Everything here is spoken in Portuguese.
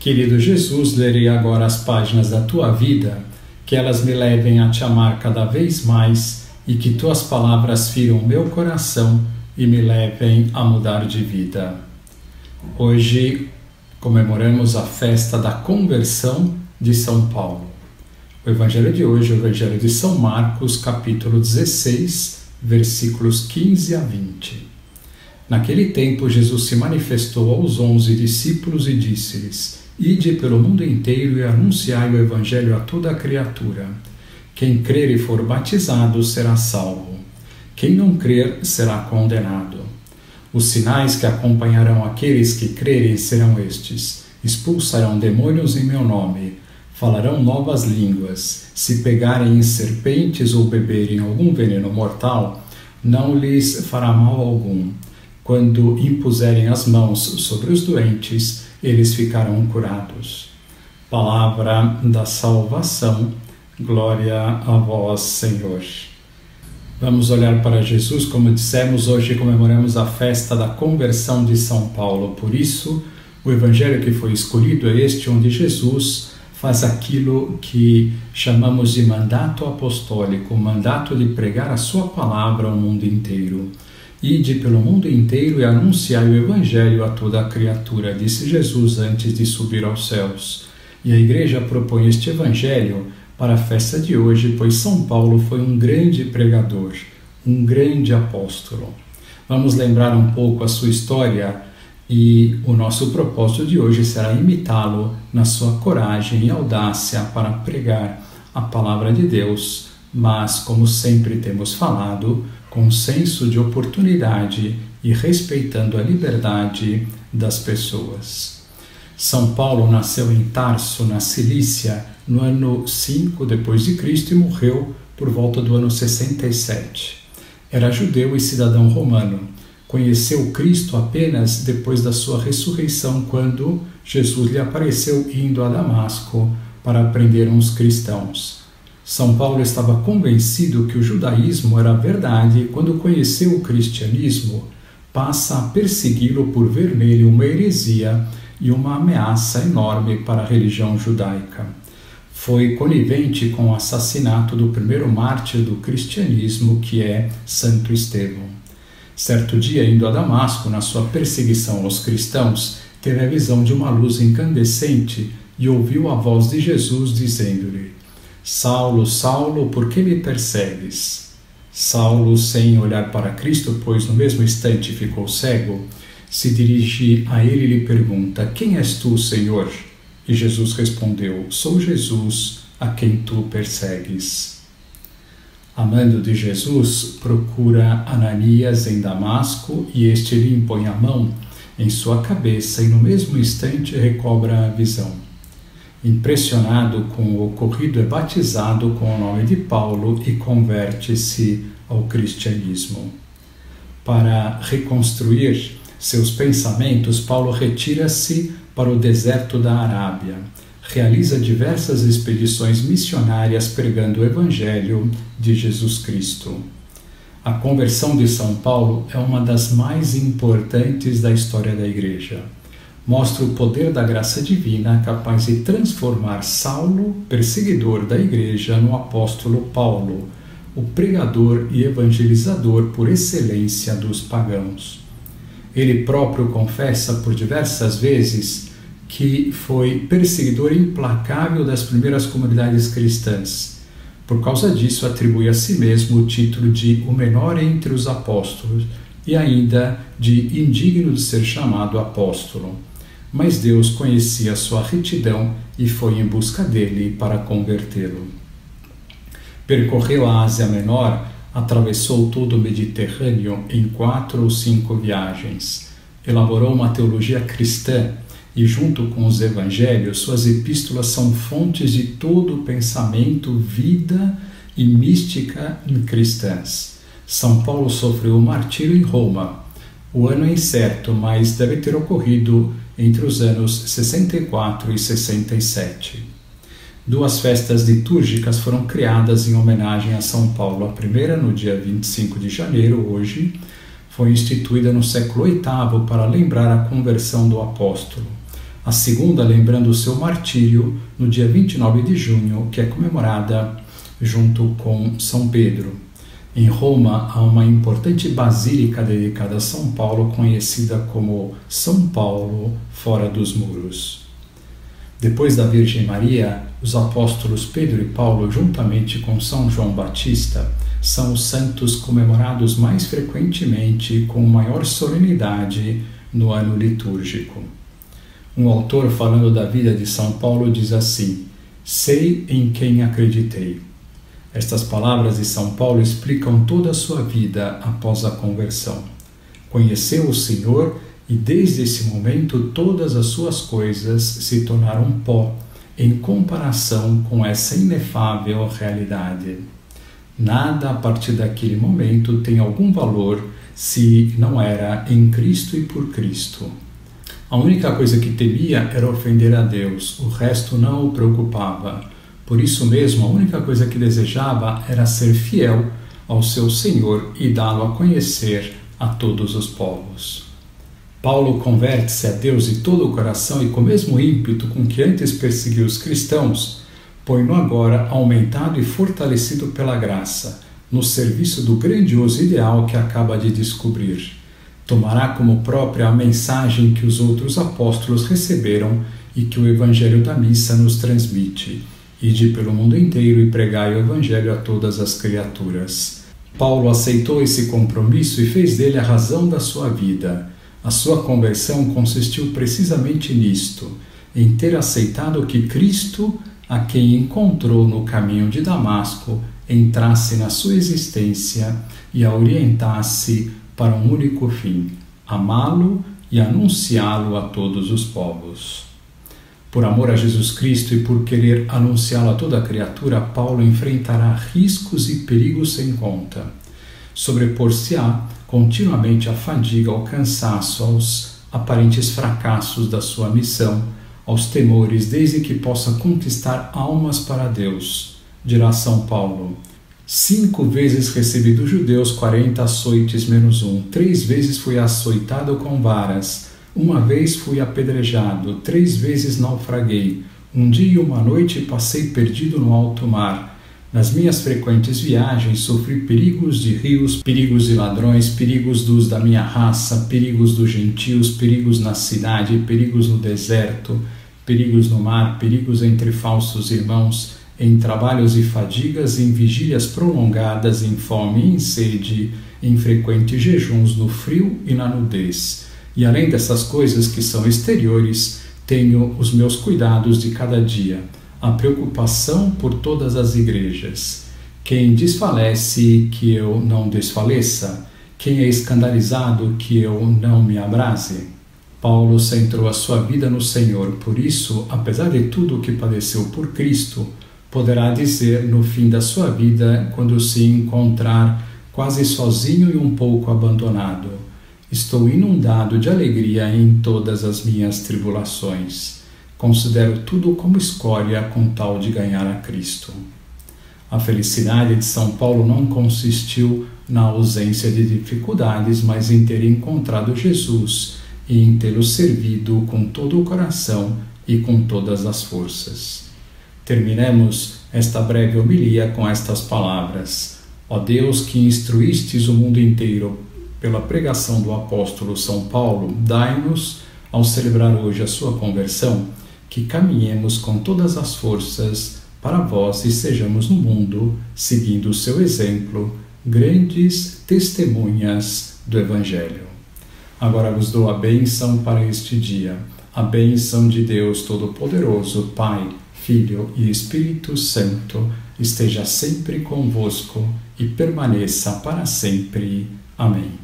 Querido Jesus, lerei agora as páginas da tua vida, que elas me levem a te amar cada vez mais e que tuas palavras firam meu coração e me levem a mudar de vida. Hoje comemoramos a festa da conversão de São Paulo. O evangelho de hoje é o evangelho de São Marcos, capítulo 16, versículos 15 a 20. Naquele tempo, Jesus se manifestou aos 11 discípulos e disse-lhes: Ide pelo mundo inteiro e anunciai o evangelho a toda a criatura. Quem crer e for batizado será salvo. Quem não crer será condenado. Os sinais que acompanharão aqueles que crerem serão estes: expulsarão demônios em meu nome, falarão novas línguas, se pegarem em serpentes ou beberem algum veneno mortal, não lhes fará mal algum. Quando impuserem as mãos sobre os doentes, eles ficarão curados. Palavra da salvação, glória a vós, Senhor. Vamos olhar para Jesus. Como dissemos, hoje comemoramos a festa da conversão de São Paulo. Por isso, o evangelho que foi escolhido é este, onde Jesus faz aquilo que chamamos de mandato apostólico, o mandato de pregar a sua palavra ao mundo inteiro. Ide pelo mundo inteiro e anunciai o evangelho a toda a criatura, disse Jesus antes de subir aos céus. E a igreja propõe este evangelho para a festa de hoje, pois São Paulo foi um grande pregador, um grande apóstolo. Vamos lembrar um pouco a sua história e o nosso propósito de hoje será imitá-lo na sua coragem e audácia para pregar a palavra de Deus, mas, como sempre temos falado, com senso de oportunidade e respeitando a liberdade das pessoas. São Paulo nasceu em Tarso, na Cilícia, no ano 5 depois de Cristo e morreu por volta do ano 67. Era judeu e cidadão romano. Conheceu Cristo apenas depois da sua ressurreição, quando Jesus lhe apareceu indo a Damasco para prender uns cristãos. São Paulo estava convencido que o judaísmo era verdade e, quando conheceu o cristianismo, passa a persegui-lo por ver nele uma heresia e uma ameaça enorme para a religião judaica. Foi conivente com o assassinato do primeiro mártir do cristianismo, que é Santo Estevão. Certo dia, indo a Damasco, na sua perseguição aos cristãos, teve a visão de uma luz incandescente e ouviu a voz de Jesus dizendo-lhe: Saulo, Saulo, por que me persegues? Saulo, sem olhar para Cristo, pois no mesmo instante ficou cego, se dirige a ele e lhe pergunta: Quem és tu, Senhor? E Jesus respondeu: Sou Jesus, a quem tu persegues. Amando de Jesus, procura Ananias em Damasco e este lhe impõe a mão em sua cabeça e no mesmo instante recobra a visão. Impressionado com o ocorrido, é batizado com o nome de Paulo e converte-se ao cristianismo. Para reconstruir seus pensamentos, Paulo retira-se para o deserto da Arábia. Realiza diversas expedições missionárias pregando o Evangelho de Jesus Cristo. A conversão de São Paulo é uma das mais importantes da história da Igreja. Mostra o poder da graça divina capaz de transformar Saulo, perseguidor da Igreja, no apóstolo Paulo, o pregador e evangelizador por excelência dos pagãos. Ele próprio confessa por diversas vezes que foi perseguidor implacável das primeiras comunidades cristãs. Por causa disso, atribui a si mesmo o título de o menor entre os apóstolos e ainda de indigno de ser chamado apóstolo. Mas Deus conhecia sua retidão e foi em busca dele para convertê-lo. Percorreu a Ásia Menor, atravessou todo o Mediterrâneo em 4 ou 5 viagens. Elaborou uma teologia cristã e, junto com os evangelhos, suas epístolas são fontes de todo o pensamento, vida e mística cristãs. São Paulo sofreu o martírio em Roma. O ano é incerto, mas deve ter ocorrido entre os anos 64 e 67. 2 festas litúrgicas foram criadas em homenagem a São Paulo. A primeira, no dia 25 de janeiro, hoje, foi instituída no século VIII para lembrar a conversão do apóstolo. a segunda lembrando o seu martírio no dia 29 de junho, que é comemorada junto com São Pedro. Em Roma há uma importante basílica dedicada a São Paulo, conhecida como São Paulo fora dos muros. Depois da Virgem Maria, os apóstolos Pedro e Paulo, juntamente com São João Batista, são os santos comemorados mais frequentemente e com maior solenidade no ano litúrgico. Um autor, falando da vida de São Paulo, diz assim: sei em quem acreditei. Estas palavras de São Paulo explicam toda a sua vida após a conversão. Conheceu o Senhor e desde esse momento todas as suas coisas se tornaram pó em comparação com essa inefável realidade. Nada a partir daquele momento tem algum valor se não era em Cristo e por Cristo. A única coisa que temia era ofender a Deus, o resto não o preocupava. Por isso mesmo, a única coisa que desejava era ser fiel ao seu Senhor e dá-lo a conhecer a todos os povos. Paulo converte-se a Deus de todo o coração e com o mesmo ímpeto com que antes perseguiu os cristãos, põe-no agora aumentado e fortalecido pela graça, no serviço do grandioso ideal que acaba de descobrir. Tomará como própria a mensagem que os outros apóstolos receberam e que o Evangelho da Missa nos transmite. Ide pelo mundo inteiro e pregai o Evangelho a todas as criaturas. Paulo aceitou esse compromisso e fez dele a razão da sua vida. A sua conversão consistiu precisamente nisto, em ter aceitado que Cristo, a quem encontrou no caminho de Damasco, entrasse na sua existência e a orientasse para um único fim: amá-lo e anunciá-lo a todos os povos. Por amor a Jesus Cristo e por querer anunciá-lo a toda a criatura, Paulo enfrentará riscos e perigos sem conta. Sobrepor-se-á continuamente à fadiga, ao cansaço, aos aparentes fracassos da sua missão, aos temores, desde que possa conquistar almas para Deus. Dirá São Paulo: 5 vezes recebi dos judeus 40 açoites menos 1, 3 vezes fui açoitado com varas, 1 vez fui apedrejado, 3 vezes naufraguei, 1 dia e 1 noite passei perdido no alto mar. Nas minhas frequentes viagens sofri perigos de rios, perigos de ladrões, perigos dos da minha raça, perigos dos gentios, perigos na cidade, perigos no deserto, perigos no mar, perigos entre falsos irmãos, em trabalhos e fadigas, em vigílias prolongadas, em fome e em sede, em frequentes jejuns, no frio e na nudez. E além dessas coisas que são exteriores, tenho os meus cuidados de cada dia, a preocupação por todas as igrejas. Quem desfalece, que eu não desfaleça? Quem é escandalizado, que eu não me abrase? Paulo centrou a sua vida no Senhor, por isso, apesar de tudo o que padeceu por Cristo, poderá dizer no fim da sua vida, quando se encontrar quase sozinho e um pouco abandonado: estou inundado de alegria em todas as minhas tribulações. Considero tudo como escória com tal de ganhar a Cristo. A felicidade de São Paulo não consistiu na ausência de dificuldades, mas em ter encontrado Jesus e em tê-lo servido com todo o coração e com todas as forças. Terminemos esta breve homilia com estas palavras: ó Deus, que instruístes o mundo inteiro pela pregação do apóstolo São Paulo, dai-nos, ao celebrar hoje a sua conversão, que caminhemos com todas as forças para vós e sejamos no mundo, seguindo o seu exemplo, grandes testemunhas do Evangelho. Agora vos dou a bênção para este dia, a bênção de Deus Todo-Poderoso, Pai, Filho e Espírito Santo, esteja sempre convosco e permaneça para sempre. Amém.